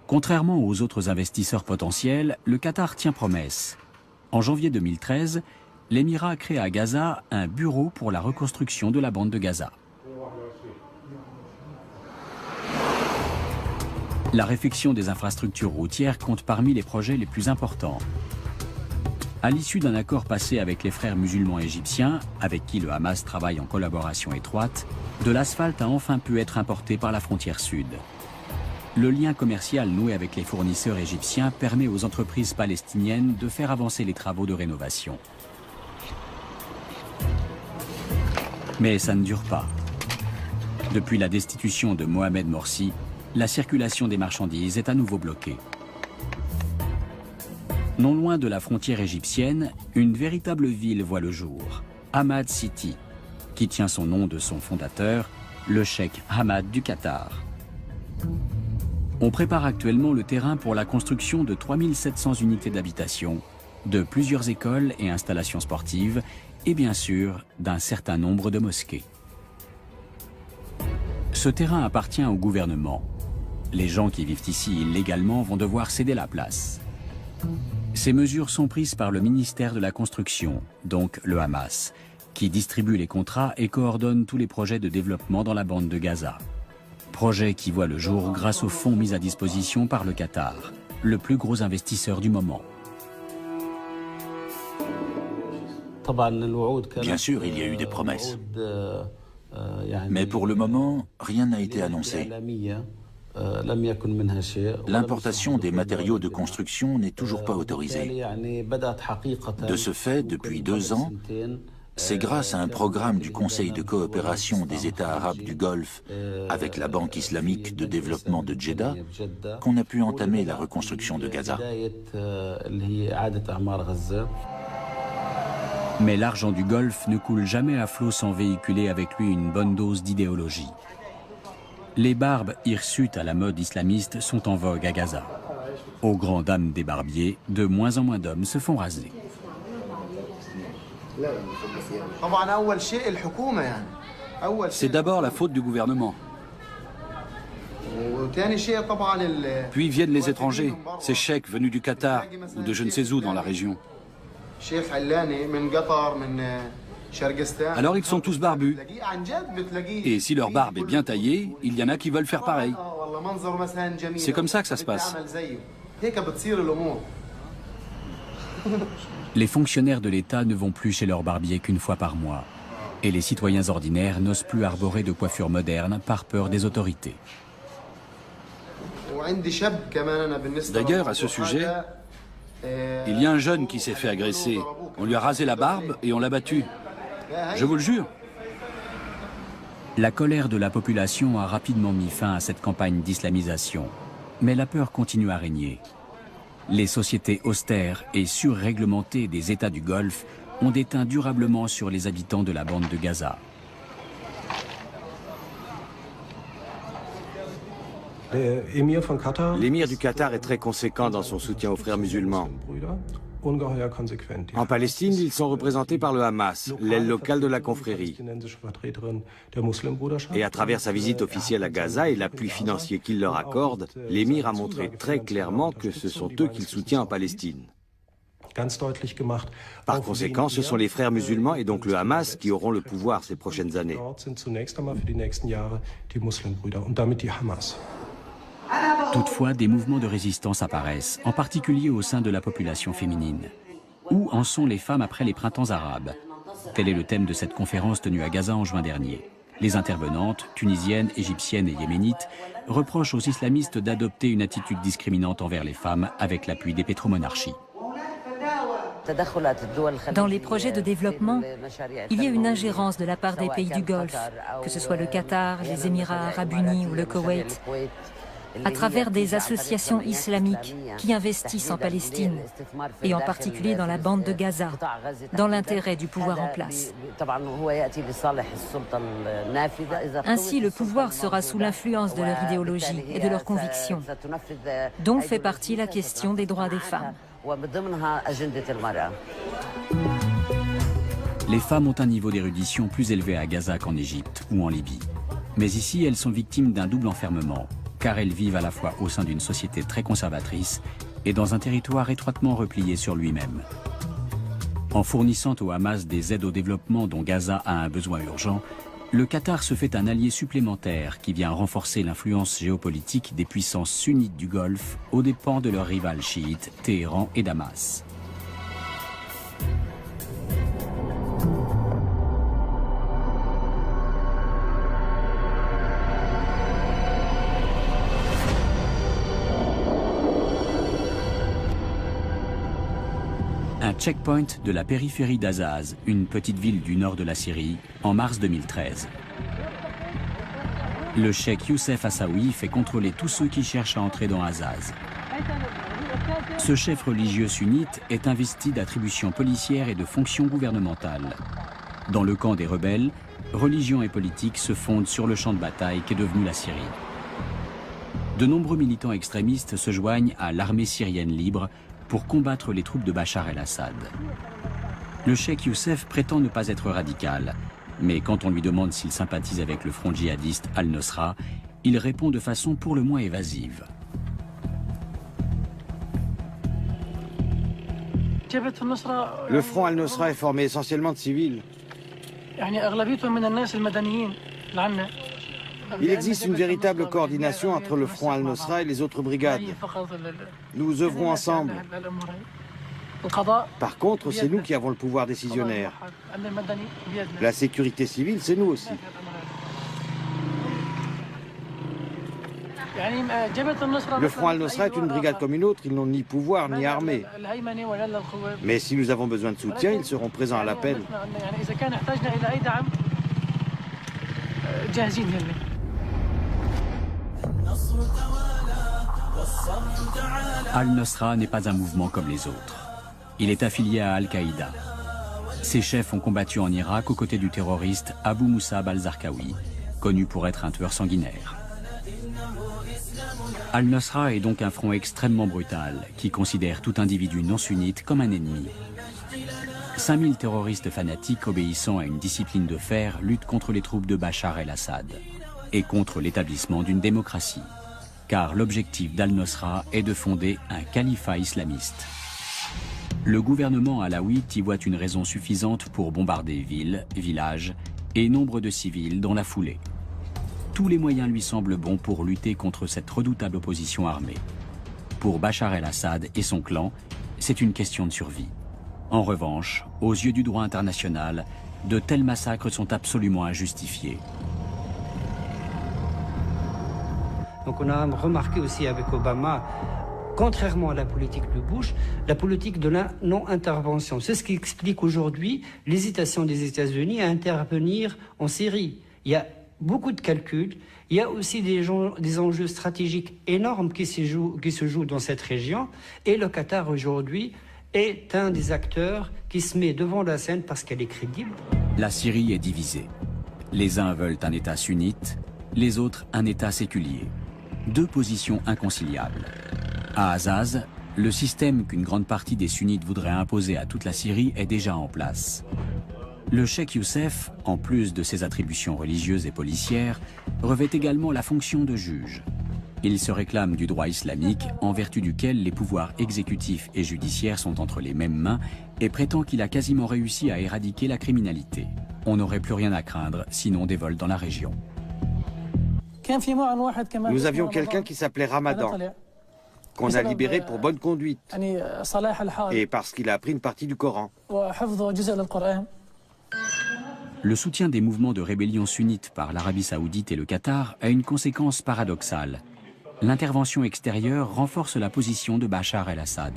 Contrairement aux autres investisseurs potentiels, le Qatar tient promesse. En janvier 2013, l'émirat crée à Gaza un bureau pour la reconstruction de la bande de Gaza. La réfection des infrastructures routières compte parmi les projets les plus importants. À l'issue d'un accord passé avec les frères musulmans égyptiens, avec qui le Hamas travaille en collaboration étroite, de l'asphalte a enfin pu être importé par la frontière sud. Le lien commercial noué avec les fournisseurs égyptiens permet aux entreprises palestiniennes de faire avancer les travaux de rénovation. Mais ça ne dure pas. Depuis la destitution de Mohamed Morsi, la circulation des marchandises est à nouveau bloquée. Non loin de la frontière égyptienne, une véritable ville voit le jour, Hamad City, qui tient son nom de son fondateur, le cheikh Hamad du Qatar. On prépare actuellement le terrain pour la construction de 3700 unités d'habitation, de plusieurs écoles et installations sportives, et bien sûr d'un certain nombre de mosquées. Ce terrain appartient au gouvernement. Les gens qui vivent ici illégalement vont devoir céder la place. Ces mesures sont prises par le ministère de la Construction, donc le Hamas, qui distribue les contrats et coordonne tous les projets de développement dans la bande de Gaza. Projet qui voit le jour grâce aux fonds mis à disposition par le Qatar, le plus gros investisseur du moment. Bien sûr, il y a eu des promesses. Mais pour le moment, rien n'a été annoncé. L'importation des matériaux de construction n'est toujours pas autorisée. De ce fait, depuis 2 ans, c'est grâce à un programme du Conseil de coopération des États arabes du Golfe avec la Banque islamique de développement de Jeddah qu'on a pu entamer la reconstruction de Gaza. Mais l'argent du Golfe ne coule jamais à flot sans véhiculer avec lui une bonne dose d'idéologie. Les barbes hirsutes à la mode islamiste sont en vogue à Gaza. Aux grandes dames des barbiers, de moins en moins d'hommes se font raser. C'est d'abord la faute du gouvernement. Puis viennent les étrangers, ces cheikhs venus du Qatar ou de je ne sais où dans la région. Alors ils sont tous barbus. Et si leur barbe est bien taillée, il y en a qui veulent faire pareil. C'est comme ça que ça se passe. Les fonctionnaires de l'État ne vont plus chez leur barbier qu'une fois par mois. Et les citoyens ordinaires n'osent plus arborer de coiffure moderne par peur des autorités. D'ailleurs, à ce sujet, il y a un jeune qui s'est fait agresser. On lui a rasé la barbe et on l'a battu. Je vous le jure. La colère de la population a rapidement mis fin à cette campagne d'islamisation. Mais la peur continue à régner. Les sociétés austères et surréglementées des États du Golfe ont déteint durablement sur les habitants de la bande de Gaza. L'émir du Qatar est très conséquent dans son soutien aux frères musulmans. En Palestine, ils sont représentés par le Hamas, l'aile locale de la confrérie. Et à travers sa visite officielle à Gaza et l'appui financier qu'il leur accorde, l'émir a montré très clairement que ce sont eux qu'il soutient en Palestine. Par conséquent, ce sont les frères musulmans et donc le Hamas qui auront le pouvoir ces prochaines années. Toutefois, des mouvements de résistance apparaissent, en particulier au sein de la population féminine. Où en sont les femmes après les printemps arabes? Tel est le thème de cette conférence tenue à Gaza en juin dernier. Les intervenantes, tunisiennes, égyptiennes et yéménites, reprochent aux islamistes d'adopter une attitude discriminante envers les femmes avec l'appui des pétromonarchies. Dans les projets de développement, il y a une ingérence de la part des pays du Golfe, que ce soit le Qatar, les Émirats arabes unis ou le Koweït, à travers des associations islamiques qui investissent en Palestine, et en particulier dans la bande de Gaza, dans l'intérêt du pouvoir en place. Ainsi, le pouvoir sera sous l'influence de leur idéologie et de leurs convictions, dont fait partie la question des droits des femmes. Les femmes ont un niveau d'érudition plus élevé à Gaza qu'en Égypte ou en Libye. Mais ici, elles sont victimes d'un double enfermement, car elles vivent à la fois au sein d'une société très conservatrice et dans un territoire étroitement replié sur lui-même. En fournissant au Hamas des aides au développement dont Gaza a un besoin urgent, le Qatar se fait un allié supplémentaire qui vient renforcer l'influence géopolitique des puissances sunnites du Golfe aux dépens de leurs rivales chiites, Téhéran et Damas. Un checkpoint de la périphérie d'Azaz, une petite ville du nord de la Syrie, en mars 2013. Le cheikh Youssef Assaoui fait contrôler tous ceux qui cherchent à entrer dans Azaz. Ce chef religieux sunnite est investi d'attributions policières et de fonctions gouvernementales. Dans le camp des rebelles, religion et politique se fondent sur le champ de bataille qu'est devenu la Syrie. De nombreux militants extrémistes se joignent à l'armée syrienne libre pour combattre les troupes de Bachar el-Assad. Le cheikh Youssef prétend ne pas être radical, mais quand on lui demande s'il sympathise avec le front djihadiste Al-Nosra, il répond de façon pour le moins évasive. Le front Al-Nosra est formé essentiellement de civils. Il existe une véritable coordination entre le front Al-Nosra et les autres brigades. Nous œuvrons ensemble. Par contre, c'est nous qui avons le pouvoir décisionnaire. La sécurité civile, c'est nous aussi. Le front Al-Nosra est une brigade comme une autre, ils n'ont ni pouvoir ni armée. Mais si nous avons besoin de soutien, ils seront présents à l'appel. Al-Nosra n'est pas un mouvement comme les autres. Il est affilié à Al-Qaïda. Ses chefs ont combattu en Irak aux côtés du terroriste Abu Musab al-Zarqawi, connu pour être un tueur sanguinaire. Al-Nosra est donc un front extrêmement brutal qui considère tout individu non sunnite comme un ennemi. 5000 terroristes fanatiques obéissant à une discipline de fer luttent contre les troupes de Bachar el-Assad et contre l'établissement d'une démocratie. car l'objectif d'Al-Nosra est de fonder un califat islamiste. Le gouvernement alaouite y voit une raison suffisante pour bombarder villes, villages et nombre de civils dans la foulée. Tous les moyens lui semblent bons pour lutter contre cette redoutable opposition armée. Pour Bachar el-Assad et son clan, c'est une question de survie. En revanche, aux yeux du droit international, de tels massacres sont absolument injustifiés. Donc on a remarqué aussi avec Obama, contrairement à la politique de Bush, la politique de la non-intervention. C'est ce qui explique aujourd'hui l'hésitation des États-Unis à intervenir en Syrie. Il y a beaucoup de calculs, il y a aussi des enjeux stratégiques énormes qui se jouent dans cette région. Et le Qatar aujourd'hui est un des acteurs qui se met devant la scène parce qu'elle est crédible. La Syrie est divisée. Les uns veulent un État sunnite, les autres un État séculier. Deux positions inconciliables. À Azaz, le système qu'une grande partie des sunnites voudraient imposer à toute la Syrie est déjà en place. Le cheikh Youssef, en plus de ses attributions religieuses et policières, revêt également la fonction de juge. Il se réclame du droit islamique en vertu duquel les pouvoirs exécutifs et judiciaires sont entre les mêmes mains et prétend qu'il a quasiment réussi à éradiquer la criminalité. On n'aurait plus rien à craindre, sinon des vols dans la région. Nous avions quelqu'un qui s'appelait Ramadan, qu'on a libéré pour bonne conduite et parce qu'il a appris une partie du Coran. Le soutien des mouvements de rébellion sunnites par l'Arabie saoudite et le Qatar a une conséquence paradoxale. L'intervention extérieure renforce la position de Bachar el-Assad.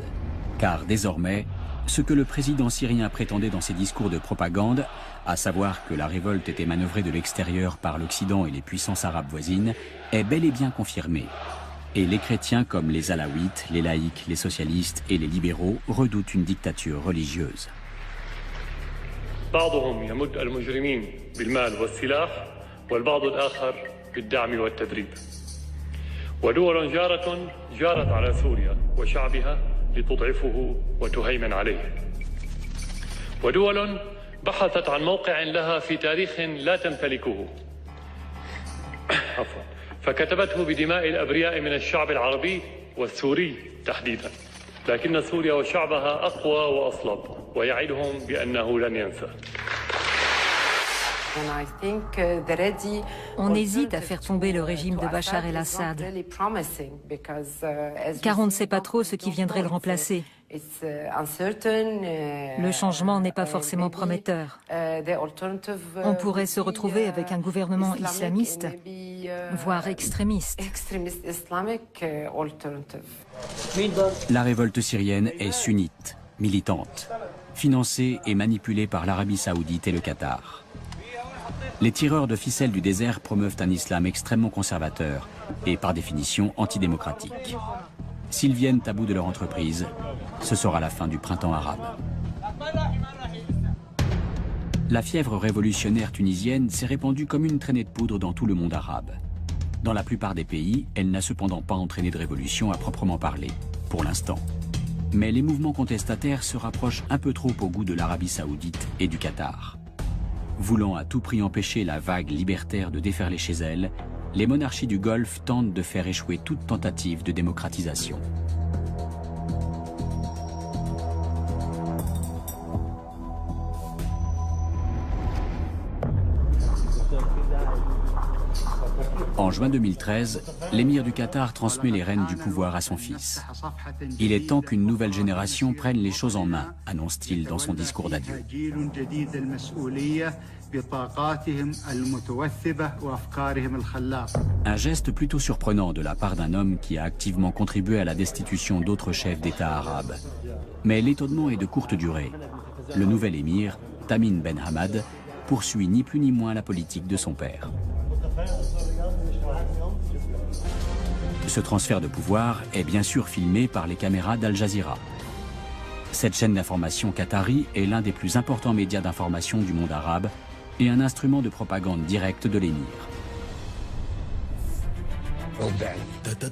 Car désormais, ce que le président syrien prétendait dans ses discours de propagande, à savoir que la révolte était manœuvrée de l'extérieur par l'Occident et les puissances arabes voisines, est bel et bien confirmé. Et les chrétiens comme les alaouites, les laïcs, les socialistes et les libéraux redoutent une dictature religieuse. بعضهم يمد المجرمين بالمال والسلاح والبعض الآخر بالدعم والتدريب ودول جارت على سوريا وشعبها لتضعفه وتهيمن عليه ودول بحثت عن موقع لها في تاريخ لا تمتلكه عفوا فكتبته بدماء الأبرياء من الشعب العربي والسوري تحديدا لكن سوريا وشعبها أقوى وأصلب ويعدهم بأنه لن ينسى. On hésite à faire tomber le régime de Bachar el-Assad, car on ne sait pas trop ce qui viendrait le remplacer. Le changement n'est pas forcément prometteur. On pourrait se retrouver avec un gouvernement islamiste, voire extrémiste. La révolte syrienne est sunnite, militante, financée et manipulée par l'Arabie saoudite et le Qatar. Les tireurs de ficelles du désert promeuvent un islam extrêmement conservateur et par définition antidémocratique. S'ils viennent à bout de leur entreprise, ce sera la fin du printemps arabe. La fièvre révolutionnaire tunisienne s'est répandue comme une traînée de poudre dans tout le monde arabe. Dans la plupart des pays, elle n'a cependant pas entraîné de révolution à proprement parler, pour l'instant. Mais les mouvements contestataires se rapprochent un peu trop au goût de l'Arabie saoudite et du Qatar. Voulant à tout prix empêcher la vague libertaire de déferler chez elles, les monarchies du Golfe tentent de faire échouer toute tentative de démocratisation. En juin 2013, l'émir du Qatar transmet les rênes du pouvoir à son fils. Il est temps qu'une nouvelle génération prenne les choses en main, annonce-t-il dans son discours d'adieu. Un geste plutôt surprenant de la part d'un homme qui a activement contribué à la destitution d'autres chefs d'État arabes. Mais l'étonnement est de courte durée. Le nouvel émir, Tamim Ben Hamad, poursuit ni plus ni moins la politique de son père. Ce transfert de pouvoir est bien sûr filmé par les caméras d'Al Jazeera. Cette chaîne d'information qatari est l'un des plus importants médias d'information du monde arabe et un instrument de propagande directe de l'émir.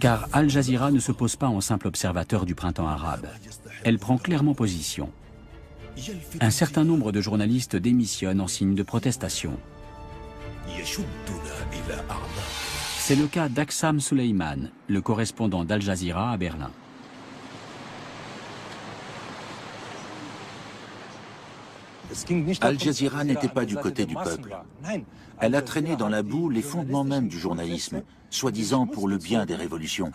Car Al Jazeera ne se pose pas en simple observateur du printemps arabe. Elle prend clairement position. Un certain nombre de journalistes démissionnent en signe de protestation. C'est le cas d'Aksam Souleyman, le correspondant d'Al Jazeera à Berlin. Al Jazeera n'était pas du côté du peuple. Elle a traîné dans la boue les fondements même du journalisme, soi-disant pour le bien des révolutions.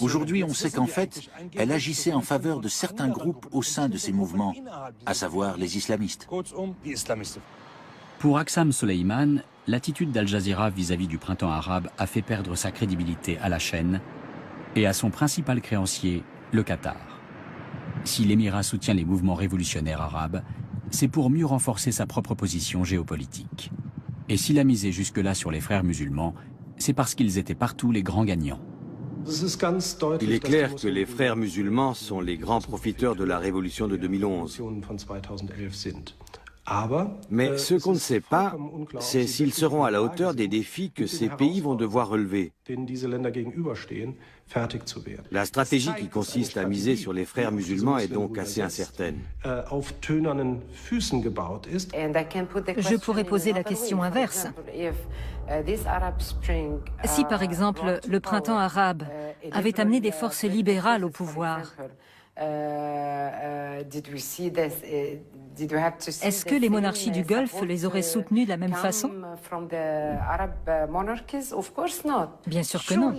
Aujourd'hui, on sait qu'en fait, elle agissait en faveur de certains groupes au sein de ces mouvements, à savoir les islamistes. Pour Aksam Souleyman, l'attitude d'Al Jazeera vis-à-vis du printemps arabe a fait perdre sa crédibilité à la chaîne et à son principal créancier, le Qatar. Si l'Émirat soutient les mouvements révolutionnaires arabes, c'est pour mieux renforcer sa propre position géopolitique. Et s'il a misé jusque-là sur les frères musulmans, c'est parce qu'ils étaient partout les grands gagnants. Il est clair que les frères musulmans sont les grands profiteurs de la révolution de 2011. Mais ce qu'on ne sait pas, c'est s'ils seront à la hauteur des défis que ces pays vont devoir relever. La stratégie qui consiste à miser sur les frères musulmans est donc assez incertaine. Je pourrais poser la question inverse. Si par exemple le printemps arabe avait amené des forces libérales au pouvoir, est-ce que les monarchies du Golfe les auraient soutenues de la même façon? Bien sûr que non.